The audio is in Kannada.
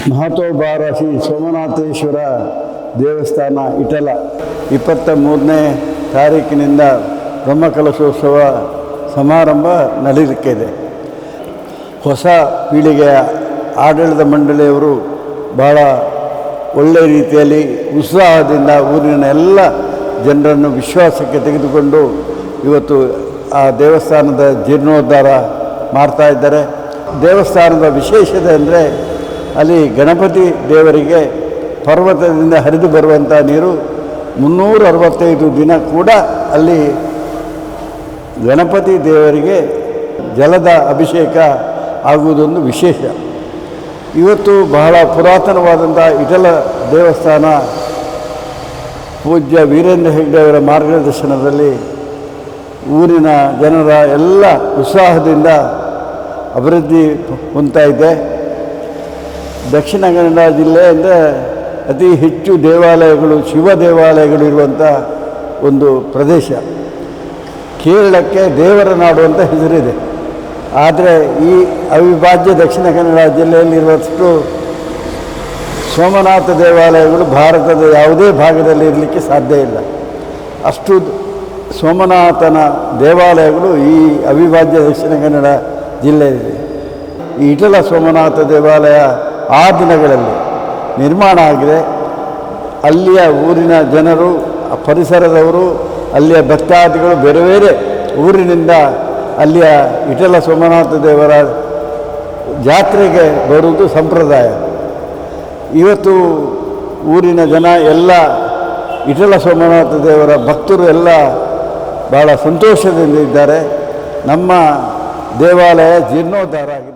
ಮಹತೋಬಾರ ಶ್ರೀ ಸೋಮನಾಥೇಶ್ವರ ದೇವಸ್ಥಾನ ಇಟಲ 23ನೇ ತಾರೀಕಿನಿಂದ ಬ್ರಹ್ಮಕಲಶೋತ್ಸವ ಸಮಾರಂಭ ನಡೆಯಲಿಕ್ಕಿದೆ. ಹೊಸ ಪೀಳಿಗೆಯ ಆಡಳಿತ ಮಂಡಳಿಯವರು ಬಹಳ ಒಳ್ಳೆಯ ರೀತಿಯಲ್ಲಿ ಉತ್ಸಾಹದಿಂದ ಊರಿನ ಎಲ್ಲ ಜನರನ್ನು ವಿಶ್ವಾಸಕ್ಕೆ ತೆಗೆದುಕೊಂಡು ಇವತ್ತು ಆ ದೇವಸ್ಥಾನದ ಜೀರ್ಣೋದ್ಧಾರ ಮಾಡ್ತಾ ಇದ್ದಾರೆ. ದೇವಸ್ಥಾನದ ವಿಶೇಷತೆ ಅಂದರೆ ಅಲ್ಲಿ ಗಣಪತಿ ದೇವರಿಗೆ ಪರ್ವತದಿಂದ ಹರಿದು ಬರುವಂಥ ನೀರು 365 ದಿನ ಕೂಡ ಅಲ್ಲಿ ಗಣಪತಿ ದೇವರಿಗೆ ಜಲದ ಅಭಿಷೇಕ ಆಗುವುದೊಂದು ವಿಶೇಷ. ಇವತ್ತು ಬಹಳ ಪುರಾತನವಾದಂಥ ಇಟಲ ದೇವಸ್ಥಾನ ಪೂಜ್ಯ ವೀರೇಂದ್ರ ಹೆಗ್ಡೆಯವರ ಮಾರ್ಗದರ್ಶನದಲ್ಲಿ ಊರಿನ ಜನರ ಎಲ್ಲ ಉತ್ಸಾಹದಿಂದ ಅಭಿವೃದ್ಧಿ ಹೊಂದ್ತಾ ಇದೆ. ದಕ್ಷಿಣ ಕನ್ನಡ ಜಿಲ್ಲೆಯಿಂದ ಅತಿ ಹೆಚ್ಚು ದೇವಾಲಯಗಳು, ಶಿವ ದೇವಾಲಯಗಳು ಇರುವಂಥ ಒಂದು ಪ್ರದೇಶ. ಕೇರಳಕ್ಕೆ ದೇವರ ನಾಡು ಅಂತ ಹೆಸರಿದೆ. ಆದರೆ ಈ ಅವಿಭಾಜ್ಯ ದಕ್ಷಿಣ ಕನ್ನಡ ಜಿಲ್ಲೆಯಲ್ಲಿರುವಷ್ಟು ಸೋಮನಾಥ ದೇವಾಲಯಗಳು ಭಾರತದ ಯಾವುದೇ ಭಾಗದಲ್ಲಿ ಇರಲಿಕ್ಕೆ ಸಾಧ್ಯ ಇಲ್ಲ. ಅಷ್ಟು ಸೋಮನಾಥನ ದೇವಾಲಯಗಳು ಈ ಅವಿಭಾಜ್ಯ ದಕ್ಷಿಣ ಕನ್ನಡ ಜಿಲ್ಲೆಯಲ್ಲಿದೆ. ಈ ಇಟಲ ಸೋಮನಾಥ ದೇವಾಲಯ ಆ ದಿನಗಳಲ್ಲಿ ನಿರ್ಮಾಣ ಆಗಿದೆ. ಅಲ್ಲಿಯ ಊರಿನ ಜನರು, ಪರಿಸರದವರು, ಅಲ್ಲಿಯ ಭಕ್ತಾದಿಗಳು ಬೇರೆ ಬೇರೆ ಊರಿನಿಂದ ಅಲ್ಲಿಯ ಇಟಲ ಸೋಮನಾಥ ದೇವರ ಜಾತ್ರೆಗೆ ಬರುವುದು ಸಂಪ್ರದಾಯ. ಇವತ್ತು ಊರಿನ ಜನ ಎಲ್ಲ ಇಟಲ ಸೋಮನಾಥ ದೇವರ ಭಕ್ತರು ಎಲ್ಲ ಭಾಳ ಸಂತೋಷದಿಂದ ಇದ್ದಾರೆ. ನಮ್ಮ ದೇವಾಲಯ ಜೀರ್ಣೋದ್ಧಾರ ಆಗಿದೆ.